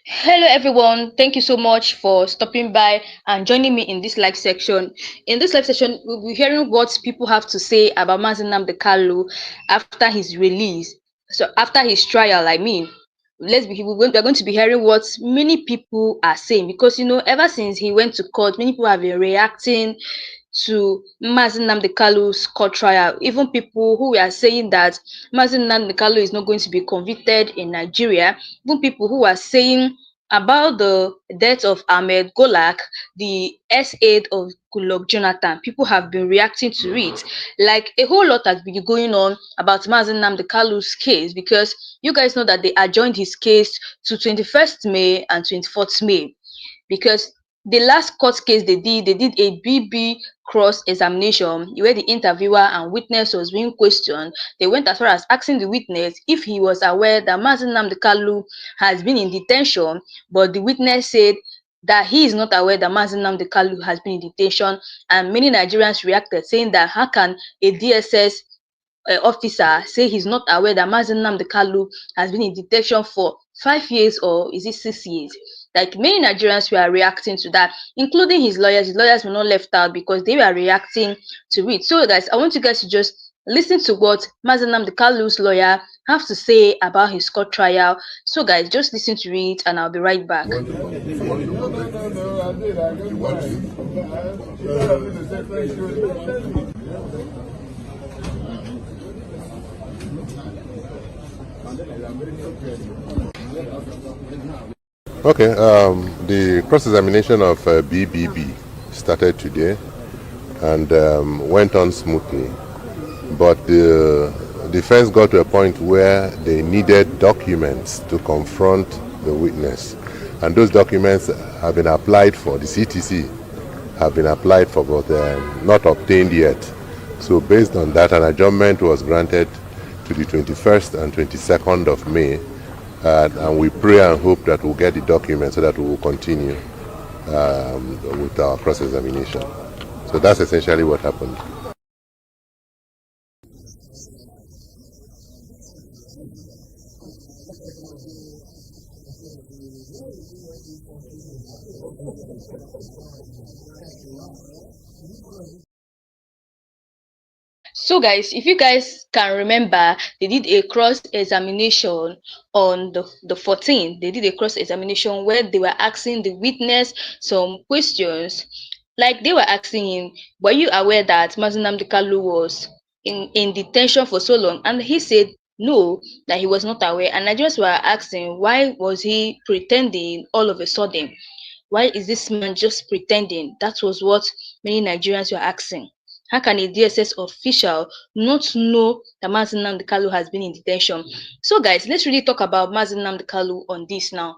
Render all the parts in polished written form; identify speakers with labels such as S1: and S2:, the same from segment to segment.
S1: Hello, everyone. Thank you so much for stopping by and joining me in this live section. In this live session, we'll be hearing what people have to say about Nnamdi Kalu after his release. So, after his trial, I mean, we're going to be hearing what many people are saying because ever since he went to court, many people have been reacting to Mazi Nnamdi Kalu's court trial. Even people who were saying that Mazi Nnamdi Kalu is not going to be convicted in Nigeria. Even people who are saying about the death of Ahmed Golak, the S-aide of Goodluck Jonathan. People have been reacting to it. Like a whole lot has been going on about Mazi Nnamdi Kalu's case because you guys know that they adjourned his case to 21st May and 24th May because the last court case they did a BB cross examination where the interviewer and witness was being questioned. They went as far as asking the witness if he was aware that Mazi Nnamdi Kalu has been in detention, but the witness said that he is not aware that Mazi Nnamdi Kalu has been in detention, and many Nigerians reacted saying that how can a DSS officer say he's not aware that Mazi Nnamdi Kalu has been in detention for 5 years or is it 6 years? Like many Nigerians were reacting to that, including his lawyers. His lawyers were not left out because they were reacting to it. So, guys, I want you guys to just listen to what Mazi Nnamdi Kalu's lawyer have to say about his court trial. So, guys, just listen to it, and I'll be right back.
S2: Okay, the cross-examination of BBB started today and went on smoothly, but the defense got to a point where they needed documents to confront the witness, and those documents have been applied for. The CTC have been applied for, but not obtained yet. So based on that, an adjournment was granted to the 21st and 22nd of May. And we pray and hope that we'll get the documents so that we will continue with our cross-examination. So that's essentially what happened.
S1: So, guys, if you guys can remember, they did a cross examination on the 14th. They did a cross examination where they were asking the witness some questions. Like they were asking him, were you aware that Mazi Nnamdi Kalu was in detention for so long? And he said no, that he was not aware. And Nigerians were asking, why was he pretending all of a sudden? Why is this man just pretending? That was what many Nigerians were asking. How can a DSS official not know that Mazi Nnamdi Kalu has been in detention? So, guys, let's really talk about Mazi Nnamdi Kalu on this now.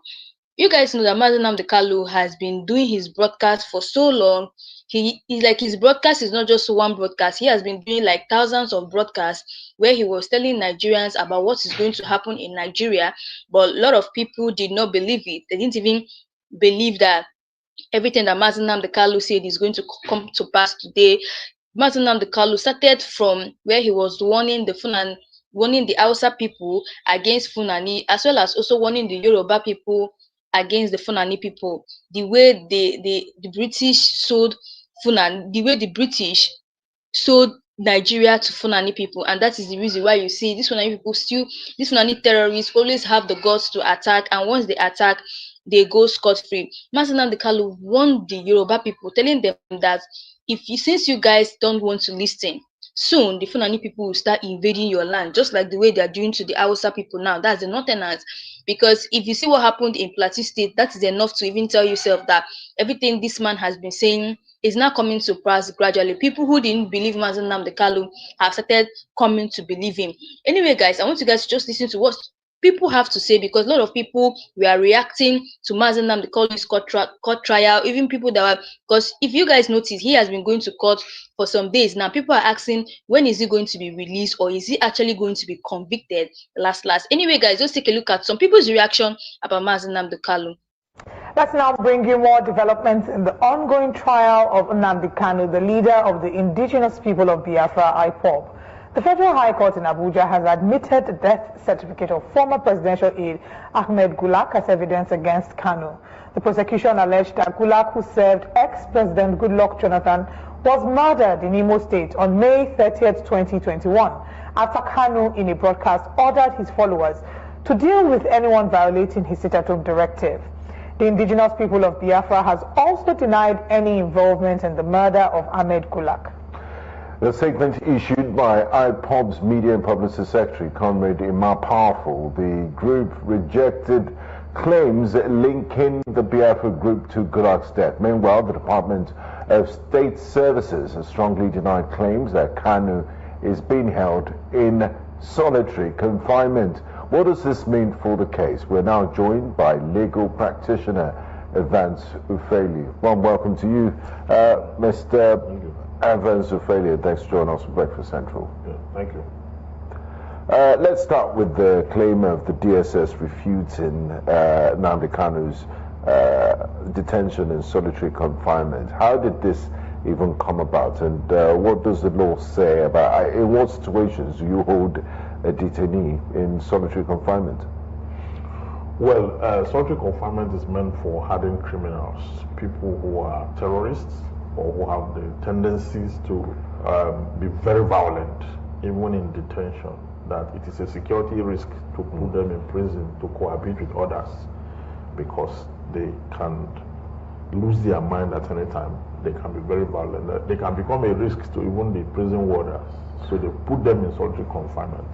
S1: You guys know that Mazi Nnamdi Kalu has been doing his broadcast for so long. He is like his broadcast is not just one broadcast. He has been doing like thousands of broadcasts where he was telling Nigerians about what is going to happen in Nigeria. But a lot of people did not believe it. They didn't even believe that everything that Mazi Nnamdi Kalu said is going to come to pass today. Mazi Nnamdi Kalu started from where he was warning the Hausa people against Fulani, as well as also warning the Yoruba people against the Fulani people. The way the British sold Fulani, the way the British sold Nigeria to Fulani people, and that is the reason why you see these Fulani people still, these Fulani terrorists always have the guts to attack, and once they attack, they go scot-free. Mazi Nnamdi Kalu warned the Yoruba people, telling them that since you guys don't want to listen, soon the Fulani people will start invading your land, just like the way they are doing to the Hausa people now. That's the Northerners. Because if you see what happened in Plateau State, that is enough to even tell yourself that everything this man has been saying is now coming to pass gradually. People who didn't believe Mazi Nnamdi Kalu have started coming to believe him. Anyway, guys, I want you guys to just listen to what people have to say, because a lot of people were reacting to Mazi Nnamdi Kalu's court trial. Even people that were, because if you guys notice, he has been going to court for some days now. People are asking, when is he going to be released, or is he actually going to be convicted last? Anyway, guys, just take a look at some people's reaction about Mazi Nnamdi Kalu.
S3: Let's now bring you more developments in the ongoing trial of Nnamdi Kanu, the leader of the indigenous people of Biafra, IPOB. The Federal High Court in Abuja has admitted the death certificate of former presidential aide AHMED GULUAK as evidence against KANU. The prosecution alleged that GULUAK, who served ex-President GoodLuck Jonathan, was murdered in Imo State on May 30th, 2021, after KANU, in a broadcast, ordered his followers to deal with anyone violating his sit-at-home directive. The indigenous people of Biafra has also denied any involvement in the murder of AHMED GULUAK.
S4: The statement issued by IPOB's Media and Publicity Secretary, Comrade Emma Powerful, the group rejected claims linking the Biafra group to GULUAK's death. Meanwhile, the Department of State Services has strongly denied claims that KANU is being held in solitary confinement. What does this mean for the case? We're now joined by legal practitioner Evans Ufeli. Warm welcome to you, Mr. Evans Ufeli. Thanks for joining us for Breakfast Central.
S5: Yeah, thank you.
S4: Let's start with the claim of the DSS refuting Nnamdi Kanu's detention in solitary confinement. How did this even come about, and what does the law say about in what situations do you hold a detainee in solitary confinement?
S5: Well, solitary confinement is meant for hardened criminals, people who are terrorists or who have the tendencies to be very violent, even in detention, that it is a security risk to put them in prison to cohabit with others because they can lose their mind at any time. They can be very violent. They can become a risk to even the prison warders. So they put them in solitary confinement.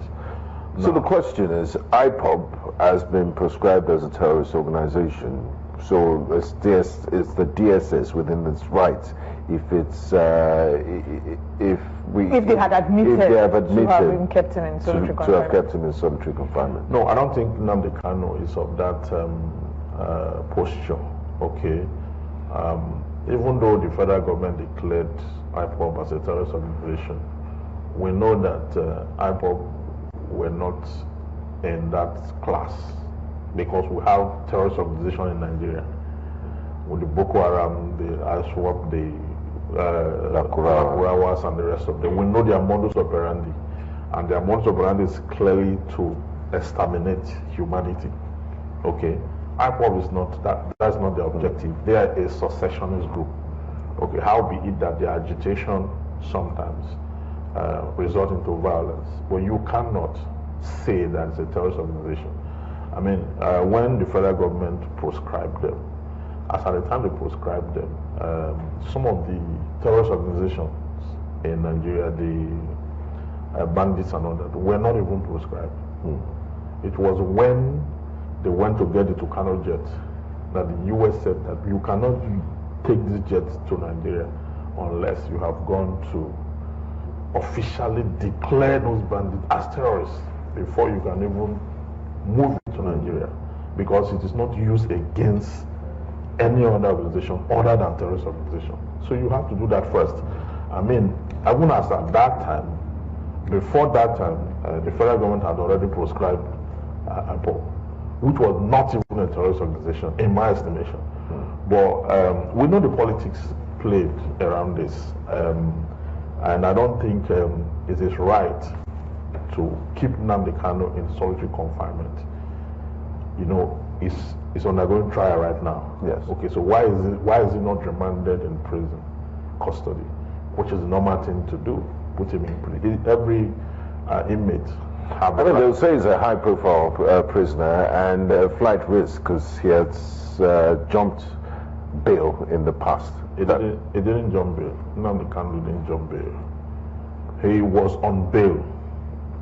S4: So the question is, IPOB has been proscribed as a terrorist organization. So it's the DSS within its rights. If they have admitted to have kept him in solitary confinement.
S5: No, I don't think Nnamdi Kanu is of that posture. Okay. Even though the federal government declared IPOB as a terrorist organization, we know that IPOB were not in that class because we have terrorist organization in Nigeria with the Boko Haram, the ISWAP, the Lakurawas, and the rest of them. We know their modus operandi, and their modus operandi is clearly to exterminate humanity. Okay. IPOB is not that. That's not the objective. They are a secessionist group. Okay, how be it that their agitation sometimes result into violence, but you cannot say that it's a terrorist organization. I mean, when the federal government proscribed them, as at the time they proscribed them, some of the terrorist organizations in Nigeria, the bandits and all that, were not even proscribed. It was when they went to get the Tucano jet that the US said that you cannot take this jet to Nigeria unless you have gone to officially declare those bandits as terrorists before you can even move to Nigeria, because it is not used against any other organization other than terrorist organization. So you have to do that first. I mean, even as at that time, before that time, the federal government had already proscribed IPOB, which was not even a terrorist organization, in my estimation. But we know the politics played around this, and I don't think it is right to keep Nnamdi Kanu in solitary confinement. You know, he's undergoing trial right now.
S4: Yes.
S5: Okay, so why is he not remanded in prison custody, which is the normal thing to do? Put him in prison. Every inmate.
S4: I mean, they'll say he's a high-profile prisoner and flight risk because he has jumped bail in the past.
S5: He didn't jump bail. Nnamdi Kanu didn't jump bail. He was on bail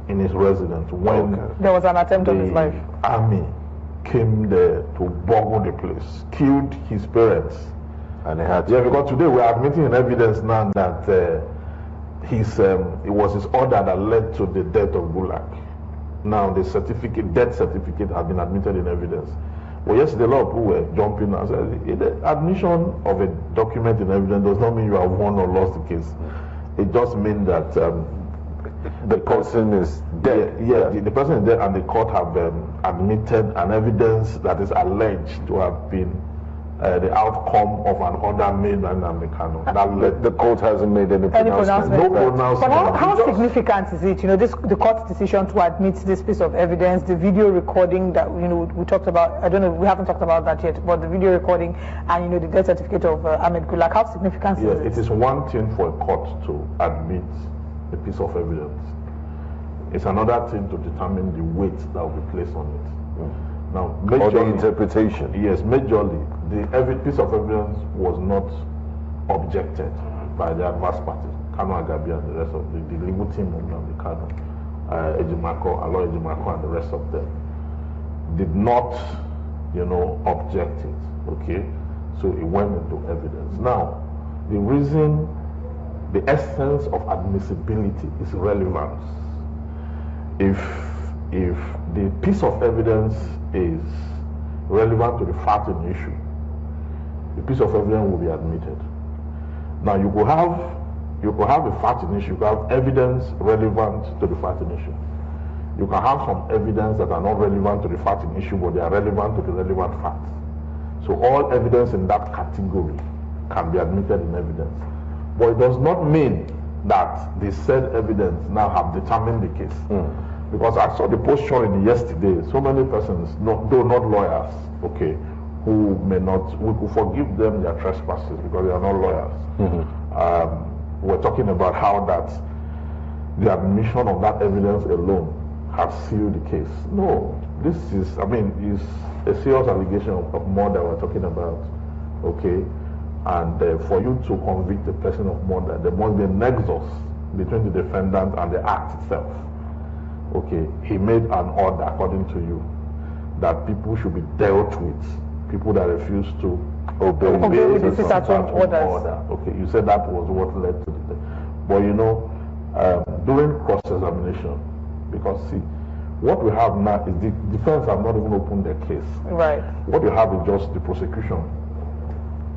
S5: in his residence when
S3: there was an attempt on his life.
S5: Army came there to boggle the place, killed his parents,
S4: and they had to.
S5: Yeah, because today we are admitting in evidence now that it was his order that led to the death of GULUAK. Now the death certificate has been admitted in evidence. Well, yesterday a lot of people were jumping and said the admission of a document in evidence does not mean you have won or lost the case. It just means that
S4: the person is dead.
S5: Yeah, the person is dead, and the court have admitted an evidence that is alleged to have been the outcome of an order made by Nnamdi KANU.
S4: The court hasn't made any pronouncement.
S5: No pronouncement.
S3: But how significant is it? You know, the court's decision to admit this piece of evidence, the video recording that we talked about. I don't know, we haven't talked about that yet, but the video recording and the death certificate of AHMED GULUAK. How significant is it?
S5: It is one thing for a court to admit a piece of evidence. It's another thing to determine the weight that will be placed on it. Now,
S4: or the interpretation.
S5: Yes, majorly, the piece of evidence was not objected by the adverse party, KANU Agabi and the rest of the legal team of Nnamdi KANU, Aloy Ejimako and the rest of them, did not, object it, okay? So it went into evidence. Now, the reason, the essence of admissibility is relevance. If the piece of evidence is relevant to the fact in issue, the piece of evidence will be admitted. Now you could have a fact in issue, you could have evidence relevant to the fact in issue. You can have some evidence that are not relevant to the fact in issue, but they are relevant to the relevant facts. So all evidence in that category can be admitted in evidence. But it does not mean that the said evidence now have determined the case. Because I saw the posture in yesterday, so many persons, though not lawyers, okay, who may not, we could forgive them their trespasses because they are not lawyers. We're talking about how that the admission of that evidence alone has sealed the case. No, this is, is a serious allegation of murder we're talking about, okay? And for you to convict a person of murder, there must be a nexus between the defendant and the act itself. Okay, he made an order, according to you, that people should be dealt with. People that refuse to obey
S3: the statute order.
S5: Okay, you said that was what led to the. But during cross-examination, because see, what we have now is the defense have not even opened their case.
S3: Right.
S5: What you have is just the prosecution.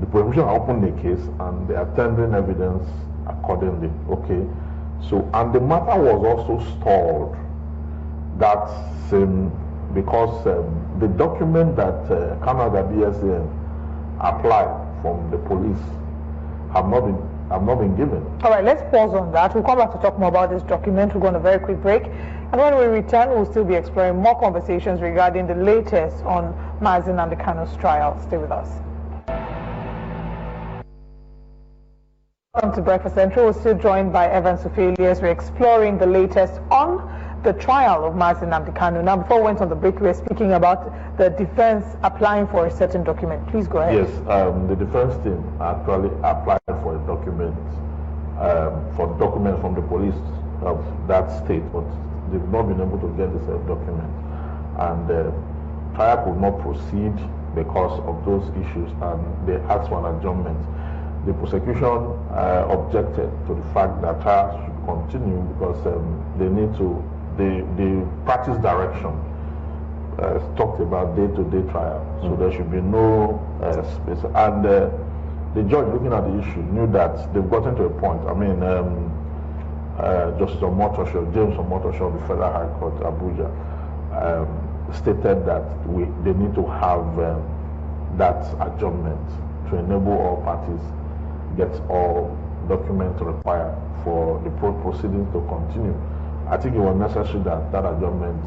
S5: The prosecution opened the case and they are tendering evidence accordingly. Okay, so and the matter was also stalled. That's because the document that KANU Agabi applied from the police have not been given.
S3: All right, let's pause on that. We'll come back to talk more about this document. We'll go on a very quick break. And when we return, we'll still be exploring more conversations regarding the latest on Nnamdi Kanu's trial. Stay with us. Welcome to Breakfast Central. We're still joined by Evan Sufeli as we're exploring the latest on the trial of Nnamdi Kanu. Now, before we went on the break, we were speaking about the defense applying for a certain document. Please go ahead.
S5: Yes, the defense team actually applied for a document, from the police of that state, but they've not been able to get this document. And the trial could not proceed because of those issues, and they asked for an adjournment. The prosecution objected to the fact that trial should continue because they need to. The practice direction talked about day-to-day trial, so there should be no space. And the judge looking at the issue knew that they've gotten to a point. Justice James Omotosho of the Federal High Court, Abuja, stated that they need to have that adjournment to enable all parties get all documents required for the proceedings to continue. I think it was necessary that adjournment,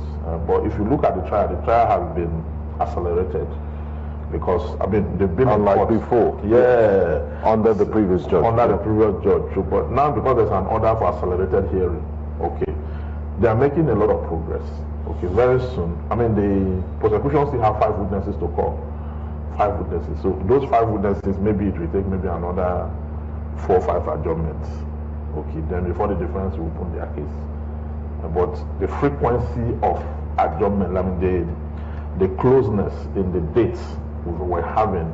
S5: but if you look at the trial has been accelerated because they've been
S4: unlike before.
S5: Yeah,
S4: under the previous judge.
S5: Under the previous judge, but now because there's an order for accelerated hearing, okay, they are making a lot of progress. Okay, very soon. The prosecution still have 5 witnesses to call. 5 witnesses. So those 5 witnesses, maybe it will take maybe another 4 or 5 adjournments. Okay, then before the defense will open their case. But the frequency of adjournment, the closeness in the dates we're having,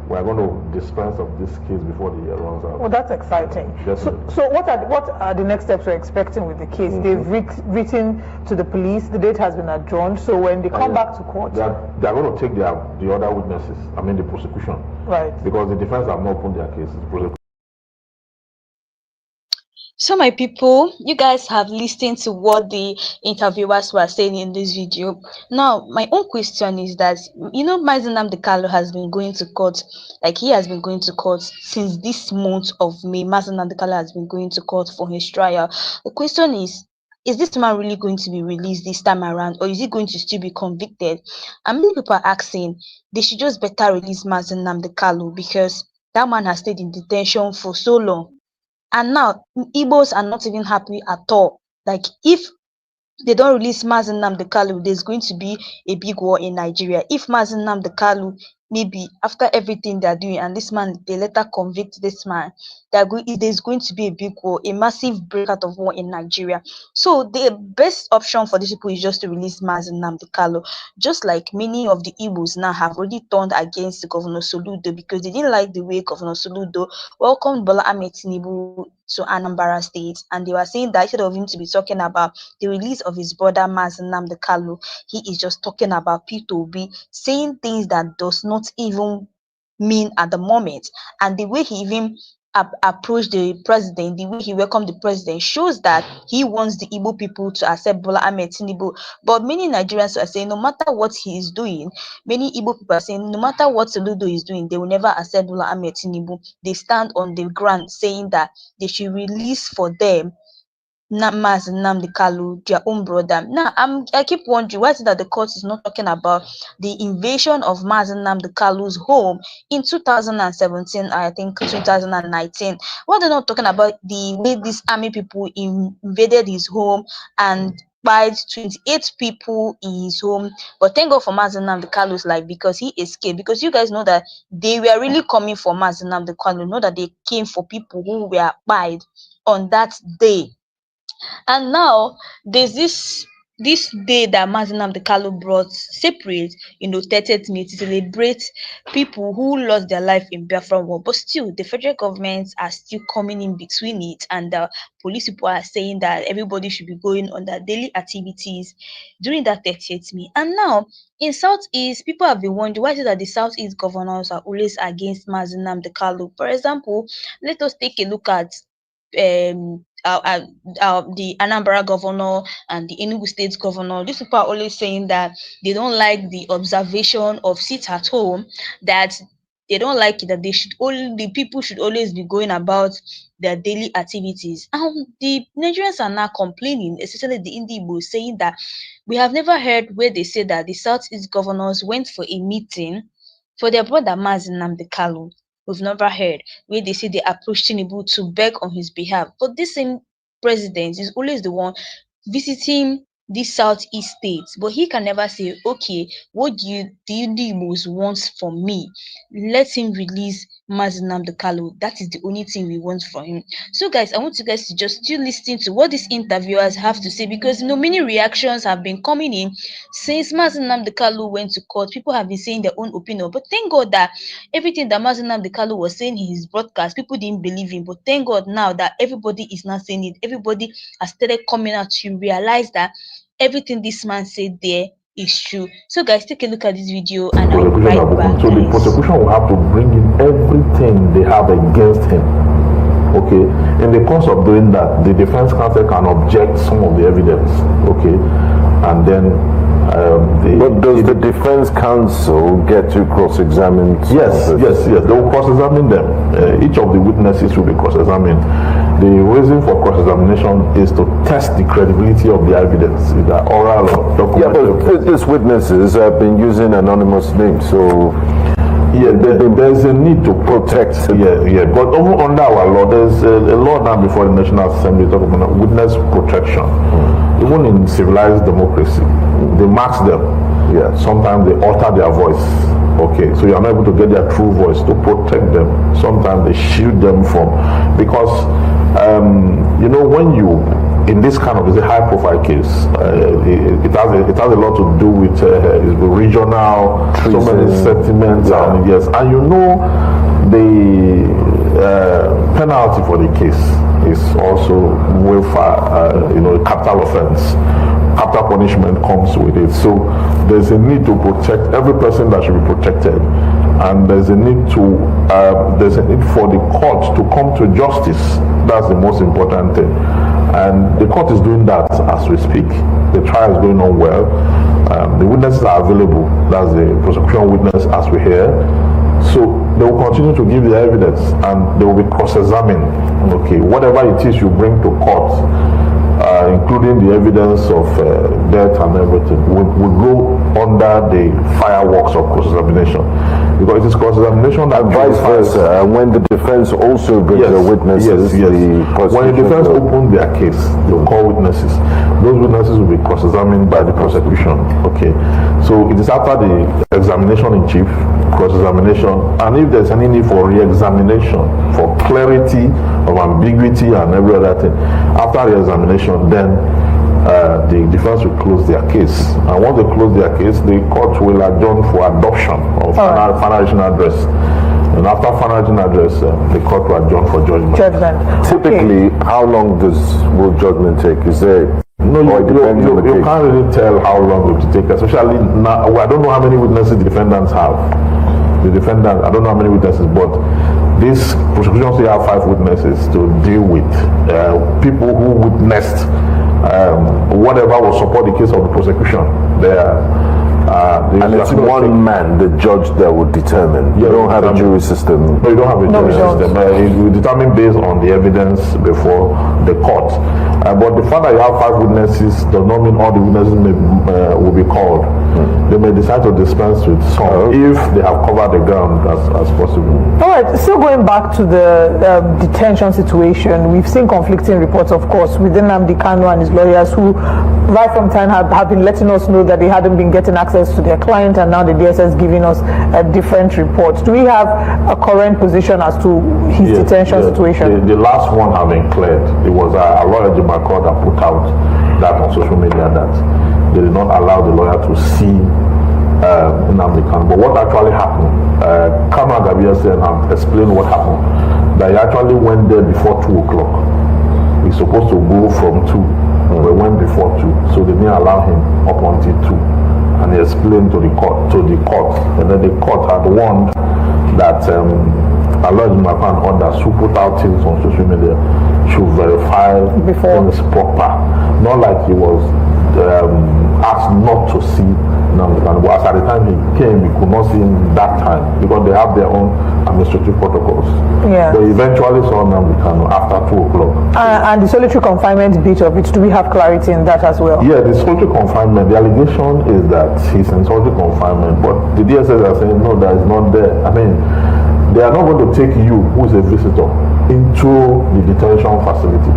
S5: we're going to dispense of this case before the year runs out.
S3: Well, that's exciting. So what are the next steps we're expecting with the case? They've written to the police, the date has been adjourned, so when they come back to court...
S5: They're going to take the other witnesses, the prosecution.
S3: Right.
S5: Because the defense have not opened their cases.
S1: So, my people, you guys have listened to what the interviewers were saying in this video. Now, my own question is that, Mazi Nnamdi Kanu has been going to court, like he has been going to court since this month of May. Mazi Nnamdi Kanu has been going to court for his trial. The question is this man really going to be released this time around, or is he going to still be convicted? And many people are asking they should just better release Mazi Nnamdi Kanu because that man has stayed in detention for so long. And now Igbos are not even happy at all. Like if they don't release Mazi Nnamdi Kanu, there's going to be a big war in Nigeria. If Mazi Nnamdi Kanu, maybe after everything they're doing, and this man, they later convict this man, there's going to be a big war, a massive breakout of war in Nigeria. So the best option for these people is just to release Mazi Nnamdi Kanu. Just like many of the Igbos now have already turned against Governor Soludo because they didn't like the way Governor Soludo welcomed Bola Ahmed Tinubu to Anambra State, and they were saying that instead of him to be talking about the release of his brother Mazi Nnamdi Kanu, he is just talking about P2B, saying things that does not even mean at the moment. And the way he even approached the president, the way he welcomed the president, shows that he wants the Igbo people to accept Bola Ahmed Tinubu. But many Nigerians are saying no matter what he is doing, many Igbo people are saying no matter what Soludo is doing, they will never accept Bola Ahmed Tinubu. They stand on the ground saying that they should release for them Mazi Nnamdi Kanu, their own brother. Now, I keep wondering why is it that the court is not talking about the invasion of Mazi Nnamdi Kanu's home in 2017, I think 2019. Why they're not talking about the way these army people invaded his home and killed 28 people in his home? But thank God for Mazi Nnamdi Kanu's life because he escaped. Because you guys know that they were really coming for Mazi Nnamdi Kanu, know that they came for people who were killed on that day. And now there's this day that Mazi Nnamdi Kanu brought separate, 30th May to celebrate people who lost their life in Biafra war. But still, the federal government are still coming in between it, and the police people are saying that everybody should be going on their daily activities during that 30th May. And now in Southeast, people have been wondering why is it that the Southeast governors are always against Mazi Nnamdi Kanu. For example, let us take a look at the Anambra governor and the Enugu state governor. These people are always saying that they don't like the observation of sit at home, that they don't like it, that the people should always be going about their daily activities. And the Nigerians are now complaining, especially the Indigbos, saying that we have never heard where they say that the Southeast governors went for a meeting for their brother Mazi Nnamdi Kanu. We've never heard where they say they approached Tinubu to beg on his behalf. But this same president is always the one visiting these Southeast states, but he can never say, okay, what do the Igbos want from me? Let him release Mazi Nnamdi Kanu. That is the only thing we want from him. So guys, I want you guys to just still listen to what these interviewers have to say, because many reactions have been coming in since Mazi Nnamdi Kanu went to court. People have been saying their own opinion, but thank God that everything that Mazi Nnamdi Kanu was saying in his broadcast, people didn't believe him. But thank God now that everybody is not saying it. Everybody has started coming out to realize that everything this man said there is true. So guys, take a look at this video and I'll be right back.
S5: So the prosecution will have to bring in everything they have against him. Okay, in the course of doing that, the defense counsel can object some of the evidence. Okay, and then
S4: but does the defense counsel get to cross-examine?
S5: Yes. They will cross-examine them. Each of the witnesses will be cross-examined. The reason for cross-examination is to test the credibility of the evidence, either oral or documented.
S4: Yeah, but these witnesses have been using anonymous names, so
S5: yeah, there's a need to protect. Yeah. But over under our law, there's a law now before the National Assembly talking about witness protection. Even in civilized democracy, they mask them. Yeah. Sometimes they alter their voice. Okay, so you're not able to get their true voice to protect them. Sometimes they shield them from, because when you in this kind of, is a high-profile case. It has a lot to do with regional, treason, so many sentiments, and yes, and the penalty for the case is also way far, a capital offense. Capital punishment comes with it. So there's a need to protect every person that should be protected, and there's a need for the court to come to justice That's the most important thing. And the court is doing that as we speak. The trial is going on well. The witnesses are available. That's the prosecution witness as we hear. So they will continue to give the evidence and they will be cross-examined. Okay, whatever it is you bring to court, including the evidence of death and everything, will go under the fireworks of cross-examination. Because it is cross-examination that
S4: vice versa. And when the defense also brings the witnesses,
S5: when the defense opens their case, they will call witnesses. Those witnesses will be cross-examined by the prosecution. Okay, so it is after the examination in chief, cross-examination, and if there's any need for re-examination, for clarity of ambiguity and every other thing, after the examination, then the defense will close their case. And once they close their case, the court will adjourn for adoption of final written address. And after final written address, the court will adjourn for judgment.
S4: Typically, how long will judgment take? Is there?
S5: No, you can't really tell how long it will take, especially now. I don't know how many witnesses the defendants have. I don't know how many witnesses, but this prosecution still have 5 witnesses to deal with. People who witnessed whatever will support the case of the prosecution.
S4: And it's one man, the judge, that would determine. You don't have a jury system.
S5: No, you don't have a jury system. It will determine based on the evidence before the court. But the fact that you have 5 witnesses does not mean all the witnesses will be called. They may decide to dispense with some if they have covered the ground as possible.
S3: All right, still going back to the detention situation, we've seen conflicting reports, of course, within Nnamdi KANU and his lawyers, who right from time have been letting us know that they hadn't been getting access to their client, and now the DSS giving us different reports. Do we have a current position as to his detention situation?
S5: The last one have been cleared. It was a lawyer, Jimacor, that put out that on social media that they did not allow the lawyer to see Nnamdi KANU. But what actually happened, KANU and Gabriel have explained what happened. That he actually went there before 2 o'clock. He's supposed to go from 2, but went before 2. So they didn't allow him up until 2. And he explained to the court, and then the court had warned that Aloy Mapan and others who put out things on social media should verify things proper. Not like he was asked not to see Nnamdi KANU, but as at the time he came, he could not see him that time because they have their own administrative protocols.
S3: Yeah.
S5: But eventually saw Nnamdi KANU after 2 o'clock.
S3: And the solitary confinement bit of it, do we have clarity in that as well?
S5: Yeah, the solitary confinement, the allegation is that he's in solitary confinement, but the DSS are saying no, that is not there. I mean, they are not going to take you, who is a visitor, into the detention facility.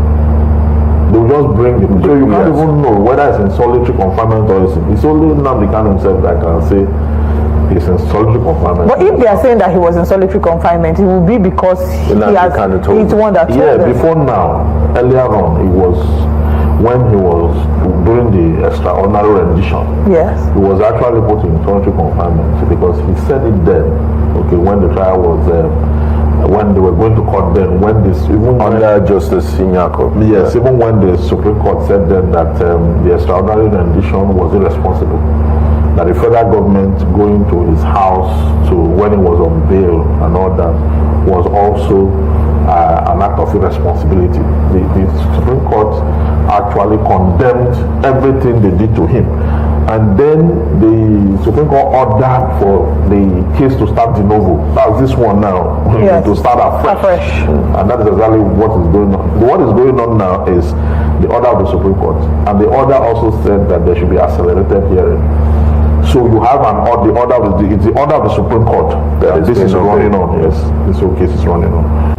S5: They will just bring him. So you can't even know whether it's in solitary confinement or it's only Nnamdi KANU himself that can say he's in solitary confinement.
S3: But if they are saying that he was in solitary confinement, it will be because he's one that told them.
S5: Before now, earlier on, it was when he was doing the extraordinary rendition.
S3: Yes.
S5: He was actually put in solitary confinement because he said it then. Okay, when the trial was when they were going to court then, when this even
S4: under Justice Inyako.
S5: Yes, even when the Supreme Court said then that the extraordinary rendition was irresponsible, that the federal government going to his house to when he was on bail and all that was also an act of irresponsibility. The Supreme Court actually condemned everything they did to him. And then the Supreme Court ordered for the case to start de novo. That's this one now, to start afresh. And that is exactly what is going on. What is going on now is the order of the Supreme Court. And the order also said that there should be accelerated hearing. So you have the order of the Supreme Court that this is running on. Yes, this whole case is running on.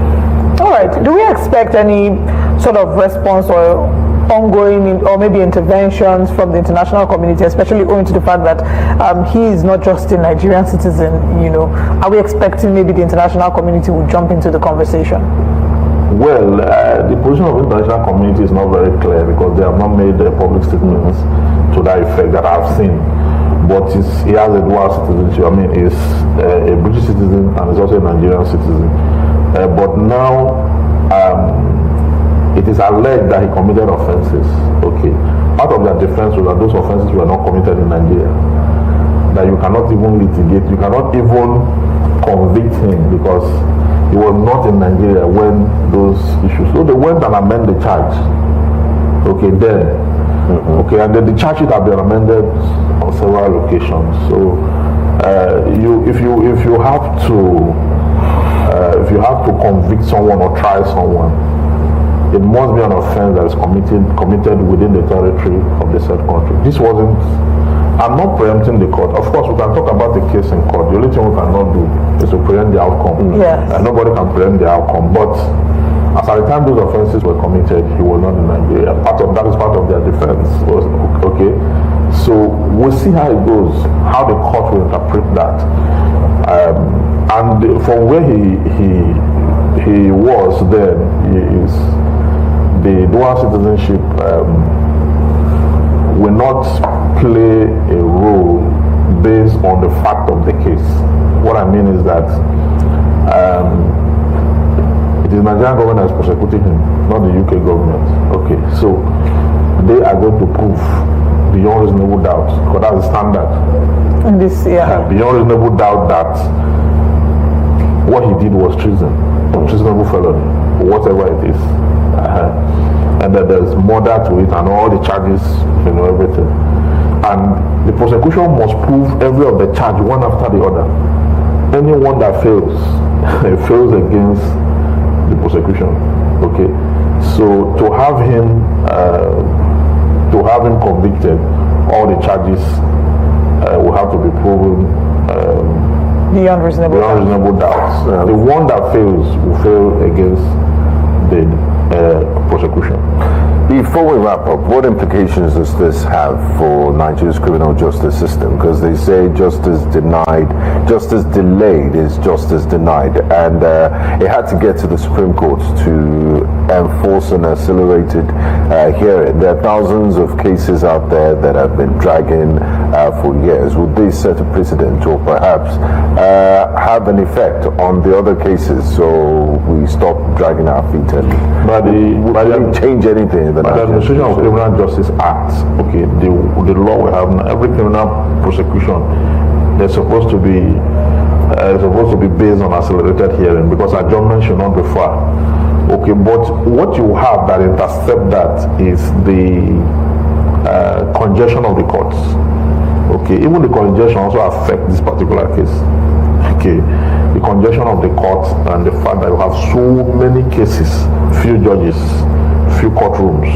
S3: All right. Do we expect any sort of response or ongoing or maybe interventions from the international community, especially owing to the fact that he is not just a Nigerian citizen? Are we expecting maybe the international community will jump into the conversation?
S5: Well, the position of the international community is not very clear because they have not made public statements to that effect that I've seen. But he has a dual citizenship. I mean, he's a British citizen and he's also a Nigerian citizen. But now, it is alleged that he committed offenses. Okay. Part of their defense was that those offenses were not committed in Nigeria. That you cannot even litigate, you cannot even convict him because he was not in Nigeria when those issues. So they went and amended the charge. Okay, then. Okay, and then the charge sheet have been amended on several occasions. So if you have to convict someone or try someone, it must be an offense that is committed within the territory of the said country. This wasn't. I'm not preempting the court. Of course, we can talk about the case in court. The only thing we cannot do is to preempt the outcome.
S3: Yes.
S5: Nobody can preempt the outcome. But as at the time those offenses were committed, he was not in Nigeria. That is part of their defense. Okay. So we'll see how it goes, how the court will interpret that. And from where he was then, is the dual citizenship will not play a role based on the fact of the case. What I mean is that it is Nigerian government that is prosecuting him, not the UK government. Okay, so they are going to prove beyond reasonable doubt, because that's the standard.
S3: In this,
S5: beyond reasonable doubt that what he did was treason, treasonable felony, whatever it is. And that there's murder to it and all the charges, everything. And the prosecution must prove every of the charge one after the other. Anyone that fails, fails against the prosecution. Okay, so to have him convicted, all the charges will have to be proven
S3: beyond reasonable
S5: doubt. The one that fails will fail against the prosecution.
S4: Before we wrap up, what implications does this have for Nigeria's criminal justice system? Because they say justice delayed is justice denied, and it had to get to the Supreme Court to enforce an accelerated hearing. There are thousands of cases out there that have been dragging for years. Would this set a precedent, or perhaps have an effect on the other cases, so we stop dragging our feet and would it change anything?
S5: By the Administration of Criminal Justice Act, okay, the law we have now, every criminal prosecution, they're supposed to be based on accelerated hearing, because adjournment should not be far. Okay, but what you have that intercept that is the congestion of the courts. Okay, even the congestion also affects this particular case. Okay, the congestion of the courts and the fact that you have so many cases, few judges, few courtrooms.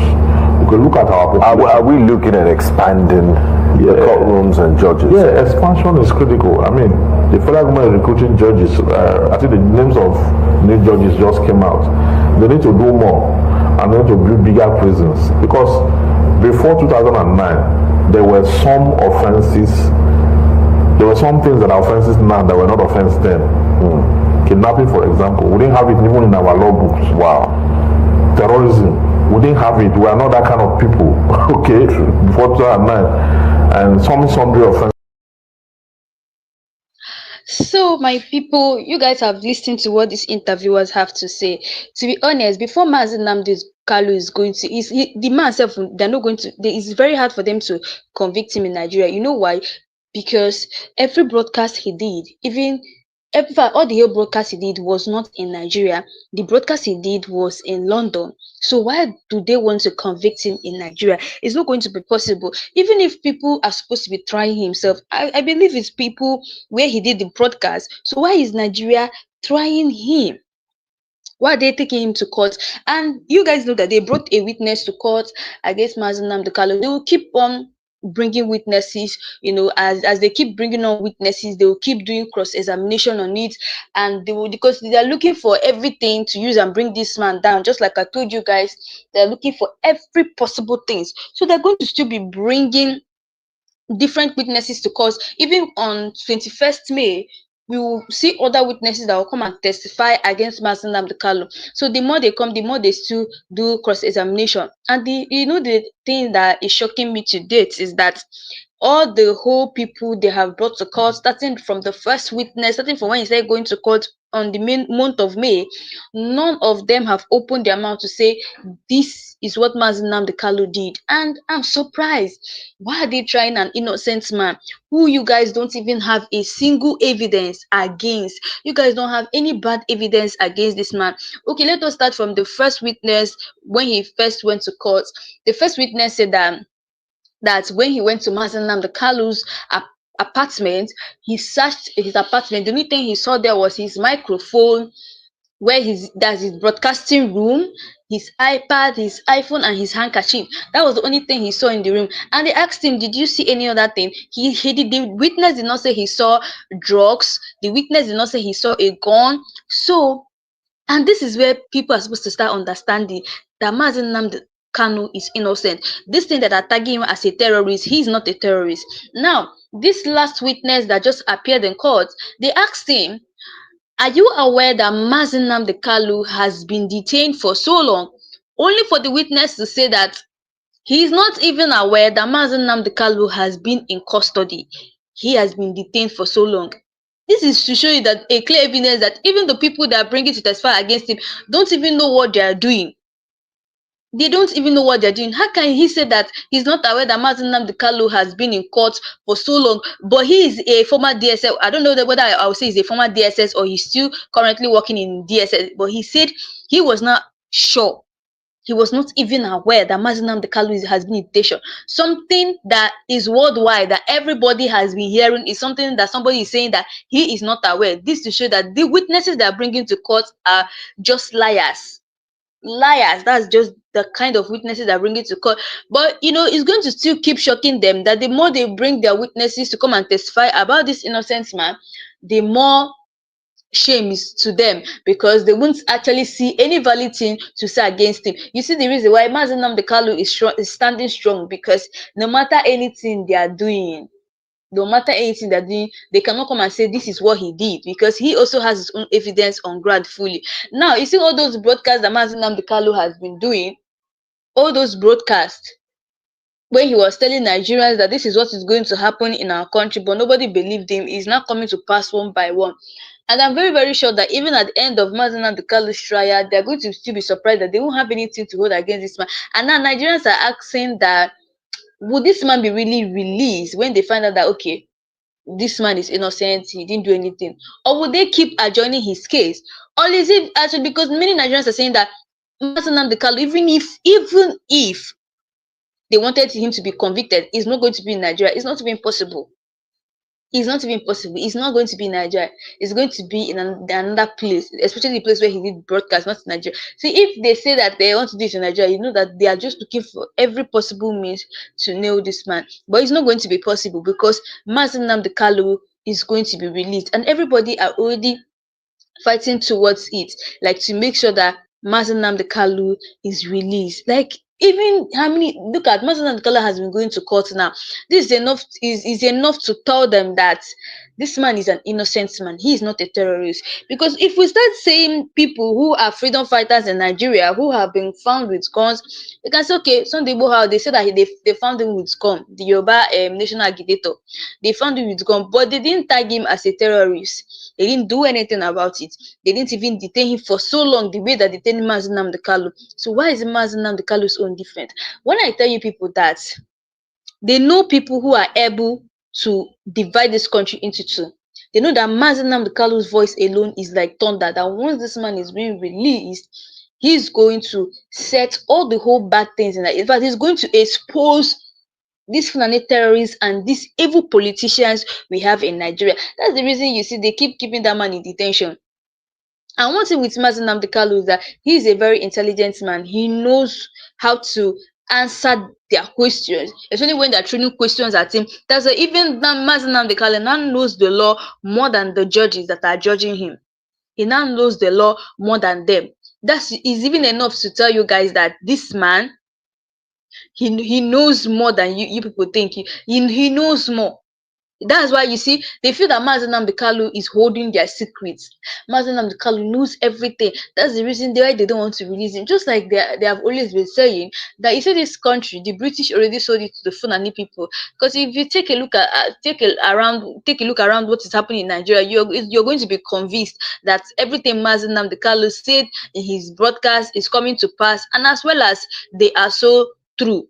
S5: Okay, look at our population.
S4: Are we looking at expanding the courtrooms and judges?
S5: Yeah, expansion is critical. I mean, the federal government is recruiting judges. I think the names of new judges just came out. They need to do more, and they need to build bigger prisons, because before 2009, there were some offenses. There were some things that are offenses now that were not offenses then. Kidnapping, for example, we didn't have it even in our law books. Wow. Terrorism, we didn't have it. We are not that kind of people. Okay, before 2009, and some sundry offenses.
S1: So, my people, you guys have listened to what these interviewers have to say. To be honest, before Nnamdi Kanu is going to, the man himself, they're not going to. It's very hard for them to convict him in Nigeria. You know why? Because every broadcast he did, all the broadcast he did was not in Nigeria. The broadcast he did was in London. So why do they want to convict him in Nigeria? It's not going to be possible. Even if people are supposed to be trying himself, I believe it's people where he did the broadcast. So why is Nigeria trying him? Why are they taking him to court? And you guys know that they brought a witness to court against Nnamdi Kanu. They will keep on bringing witnesses, as they keep bringing on witnesses, they will keep doing cross-examination on it, and because they are looking for everything to use and bring this man down. Just like I told you guys, they're looking for every possible things. So they're going to still be bringing different witnesses to court. Even on 21st May, we will see other witnesses that will come and testify against Nnamdi Kanu. So the more they come, the more they still do cross-examination. And the thing that is shocking me to date is that all the whole people they have brought to court, starting from the first witness, starting from when he started going to court on the month of May, none of them have opened their mouth to say this is what Mazi Nnamdi Kanu did. And I'm surprised. Why are they trying an innocent man who you guys don't even have a single evidence against? You guys don't have any bad evidence against this man. Okay, let us start from the first witness when he first went to court. The first witness said that when he went to Mazi Nnamdi Kanu's apartment, he searched his apartment. The only thing he saw there was his microphone, where that's his broadcasting room, his iPad, his iPhone, and his handkerchief. That was the only thing he saw in the room. And they asked him, "Did you see any other thing?" He did. The witness did not say he saw drugs. The witness did not say he saw a gun. So, and this is where people are supposed to start understanding that Mazi Nnamdi Kanu is innocent. This thing that are tagging him as a terrorist, he is not a terrorist. Now, this last witness that just appeared in court, they asked him, are you aware that Mazi Nnamdi Kanu has been detained for so long? Only for the witness to say that he is not even aware that Mazi Nnamdi Kanu has been in custody. He has been detained for so long. This is to show you that a clear evidence that even the people that are bringing to testify against him don't even know what they are doing. They don't even know what they're doing. How can he say that he's not aware that Mazi Nnamdi Kanu has been in court for so long, but he is a former DSS? I don't know whether I would say he's a former DSS or he's still currently working in DSS, but he said he was not sure. He was not even aware that Mazi Nnamdi Kanu has been in detention. Something that is worldwide, that everybody has been hearing, is something that somebody is saying that he is not aware. This to show that the witnesses they are bringing to court are just liars. That's just the kind of witnesses that bring it to court. But it's going to still keep shocking them that the more they bring their witnesses to come and testify about this innocent man, the more shame is to them, because they won't actually see any valid thing to say against him. You see the reason why Mazi Nnamdi Kanu is standing strong, because no matter anything they are doing, no matter anything they're doing, they cannot come and say this is what he did, because he also has his own evidence on ground fully. Now, you see all those broadcasts that Mazi Nnamdi Kanu has been doing, all those broadcasts when he was telling Nigerians that this is what is going to happen in our country, but nobody believed him, is now coming to pass one by one. And I'm very, very sure that even at the end of Mazi Nnamdi Kanu's trial, they're going to still be surprised that they won't have anything to hold against this man. And now Nigerians are asking that, would this man be really released when they find out that, okay, this man is innocent, he didn't do anything? Or would they keep adjourning his case? Or is it actually, because many Nigerians are saying that Mazi Nnamdi Kanu, even if they wanted him to be convicted, he's not going to be in Nigeria. It's not even possible. It's not even possible. It's not going to be in Nigeria. It's going to be in another place, especially the place where he did broadcast, not in Nigeria. See, if they say that they want to do it in Nigeria, you know that they are just looking for every possible means to nail this man. But it's not going to be possible, because Mazi Nnamdi Kanu is going to be released, and everybody are already fighting towards it, like to make sure that Mazi Nnamdi Kanu is released. Like, even how many, look at Mazi Nnamdi Kanu has been going to court now. This is enough to tell them that this man is an innocent man. He is not a terrorist. Because if we start saying people who are freedom fighters in Nigeria who have been found with guns, you can say, okay, Sunday Igboho, they said that they found him with gun, the Yoruba national agitator. They found him with gun, but they didn't tag him as a terrorist. They didn't do anything about it. They didn't even detain him for so long the way that they detained Mazi Nnamdi Kanu. So why is Mazi Nnamdi Kanu's own different? When I tell you people that they know people who are able to divide this country into two, they know that Mazi Nnamdi Kanu's voice alone is like thunder, that once this man is being released, he's going to set all the whole bad things in that. In fact, he's going to expose these Fulani terrorists and these evil politicians we have in Nigeria. That's the reason you see they keep keeping that man in detention. And one thing with Mazi Nnamdi Kanu is that he is a very intelligent man. He knows how to answer their questions, especially when they're throwing questions at him. That's why even Mazi Nnamdi Kanu now knows the law more than the judges that are judging him. He now knows the law more than them. That is even enough to tell you guys that this man, he knows more than you people think. He knows more. That's why you see they feel that Mazi Nnamdi Kanu is holding their secrets. Mazi Nnamdi Kanu knows everything. That's the reason why they don't want to release him. Just like they have always been saying that you see this country, the British already sold it to the Fulani people. Because if you take a look at take a look around what is happening in Nigeria, you're going to be convinced that everything Mazi Nnamdi Kanu said in his broadcast is coming to pass, and as well as they are so true.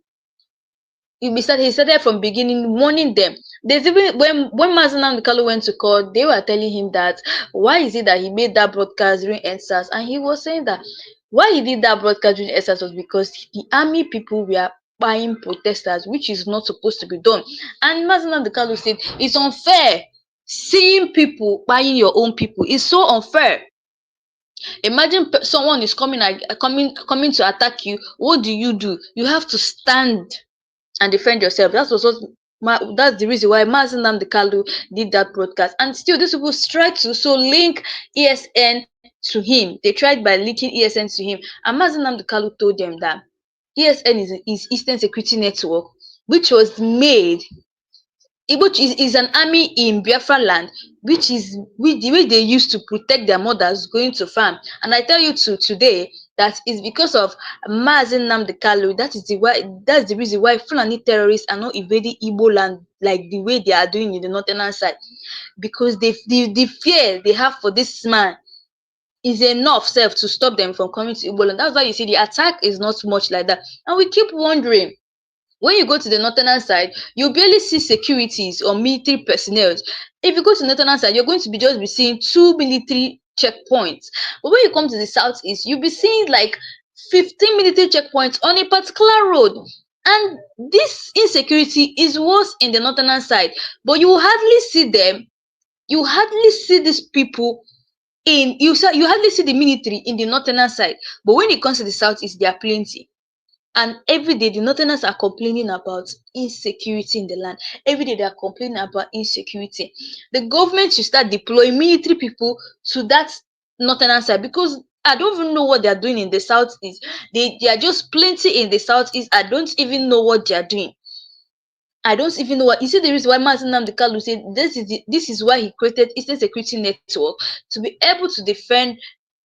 S1: He started from beginning warning them. There's even when Mazi Nnamdi Kanu went to court, they were telling him that why is it that he made that broadcast during EndSARS, and he was saying that why he did that broadcast during EndSARS was because the army people were buying protesters, which is not supposed to be done. And Mazi Nnamdi Kanu said it's unfair. Seeing people buying your own people is so unfair. Imagine someone is coming to attack you. What do? You have to stand and defend yourself. That's the reason why Mazi Nnamdi Kanu did that broadcast. And still, these people tried to link ESN to him. They tried by linking ESN to him. And Mazi Nnamdi Kanu told them that ESN is Eastern Security Network, which was made, which is an army in Biafra land, which the way they used to protect their mothers going to farm. And I tell you today that is because of Mazi Nnamdi Kanu. That's the reason why Fulani terrorists are not invading Igbo land like the way they are doing in the northern side, because the fear they have for this man is enough self to stop them from coming to Igbo land. That's why you see the attack is not much like that. And we keep wondering, when you go to the northern side, you barely see securities or military personnel. If you go to the northern side, you're going to be seeing 2 military checkpoints. But when you come to the southeast, you'll be seeing like 15 military checkpoints on a particular road. And this insecurity is worse in the northern side. But you hardly see them. You hardly see these people you hardly see the military in the northern side. But when it comes to the southeast, there are plenty. And every day the northerners are complaining about insecurity in the land. Every day they are complaining about insecurity. The government should start deploying military people to that northern side, because I don't even know what they are doing in the southeast. They are just plenty in the southeast. I don't even know what they are doing. I don't even know what. You see, the reason why Mazi Nnamdi Kanu said this is why he created Eastern Security Network, to be able to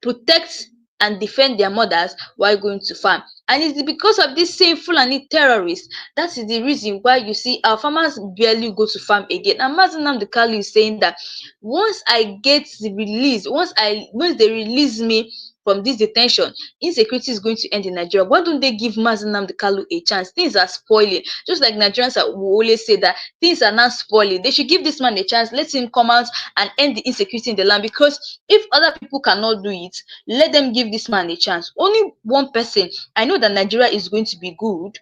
S1: protect and defend their mothers while going to farm. And it's because of this same Fulani terrorists. That is the reason why you see our farmers barely go to farm again. And Mazi Nnamdi Kanu is saying that once I get the release, once they release me from this detention, insecurity is going to end in Nigeria. Why don't they give Mazi Nnamdi Kanu a chance? Things are spoiling. Just like Nigerians will always say that things are not spoiling. They should give this man a chance. Let him come out and end the insecurity in the land. Because if other people cannot do it, let them give this man a chance. Only one person. I know that Nigeria is going to be good.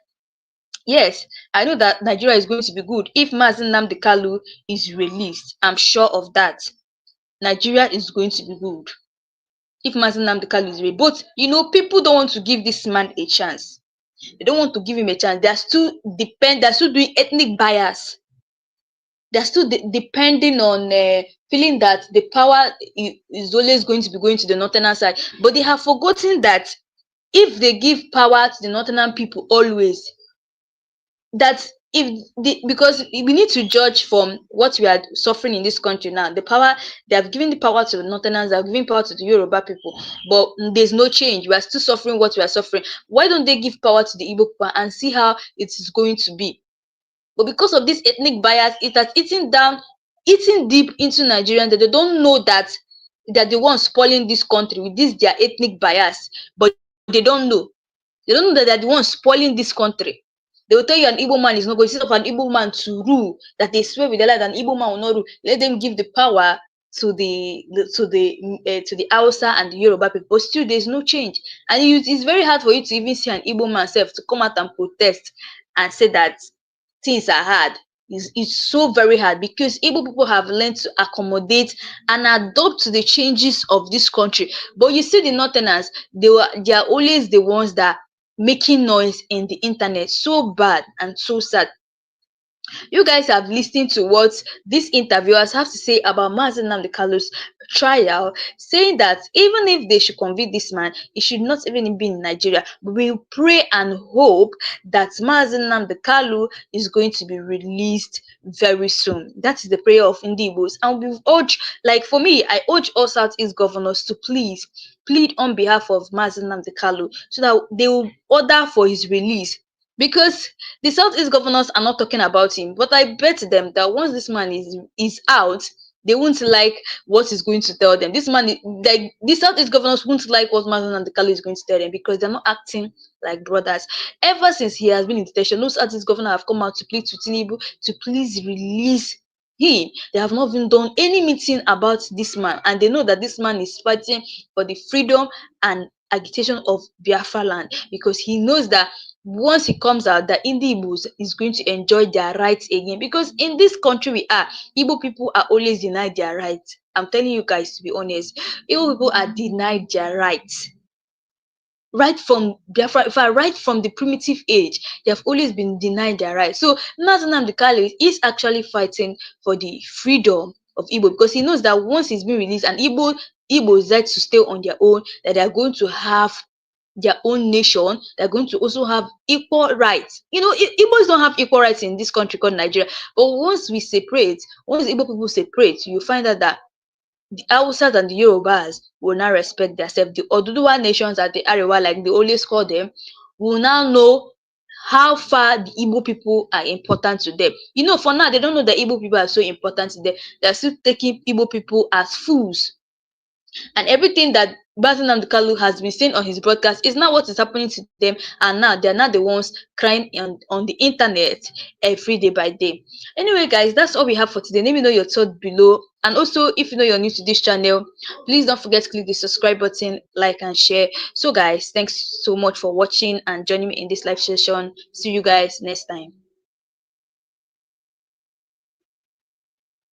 S1: Yes, I know that Nigeria is going to be good if Mazi Nnamdi Kanu is released. I'm sure of that. Nigeria is going to be good if Mazi Nnamdi Kanu is released. But people don't want to give this man a chance. They don't want to give him a chance. They're still doing ethnic bias. They're still depending on feeling that the power is always going to be going to the northern side. But they have forgotten that if they give power to the northern people always, because we need to judge from what we are suffering in this country now. The power, they have given the power to the northerners, they have given power to the Yoruba people, but there's no change. We are still suffering what we are suffering. Why don't they give power to the Igbo people and see how it is going to be? But because of this ethnic bias, it has eaten deep into Nigerians, that they don't know that the ones spoiling this country with this their ethnic bias, but they don't know. They don't know that they're the ones spoiling this country. They will tell you an Igbo man is not going to sit up an Igbo man to rule, that they swear with their life that an Igbo man will not rule. Let them give the power to the Hausa and the Yoruba people. But still, there's no change. And it's very hard for you to even see an Igbo man self to come out and protest and say that things are hard. It's so very hard, because Igbo people have learned to accommodate and adopt to the changes of this country. But you see the Northerners, they are always the ones that making noise in the internet, so bad and so sad. You guys have listened to what these interviewers have to say about Mazi Nnamdi Kalu's trial, saying that even if they should convict this man, he should not even be in Nigeria. But we pray and hope that Mazi Nnamdi Kalu is going to be released very soon. That is the prayer of Indigbos. And we urge, like for me, I urge all Southeast governors to please plead on behalf of Mazi Nnamdi Kalu so that they will order for his release, because the Southeast governors are not talking about him. But I bet them that once this man is out, they won't like what he's going to tell them. This man, like the Southeast governors, won't like what Mazen and the Kali is going to tell them, because they're not acting like brothers. Ever since he has been in detention, those Southeast governors have come out to plead to Tinubu to please release him. They have not even done any meeting about this man, and they know that this man is fighting for the freedom and agitation of Biafra land, because he knows that once he comes out, the Igbos is going to enjoy their rights again. Because in this country we are, Igbo people are always denied their rights. I'm telling you guys, to be honest, Igbo people are denied their rights. Right from Biafra, if I right from the primitive age, they have always been denied their rights. So Nnamdi Kanu is actually fighting for the freedom of Igbo, because he knows that once he's been released and Igbos like to stay on their own, that they are going to have their own nation, they're going to also have equal rights. You know, Igbos don't have equal rights in this country called Nigeria. But once we separate, once Igbo people separate, you find out that the Hausas and the Yorubas will now respect themselves. The Oduduwa nations at the Arewa, like they always call them, will now know how far the Igbo people are important to them. You know, for now, they don't know that Igbo people are so important to them. They're still taking Igbo people as fools. And everything that Nnamdi Kalu has been saying on his broadcast is not what is happening to them, and now they're not the ones crying on the internet every day by day. Anyway, guys, that's all we have for today. Let me know your thoughts below, and also if you know you're new to this channel, please don't forget to click the subscribe button, like and share. So guys, thanks so much for watching and joining me in this live session. See you guys next time.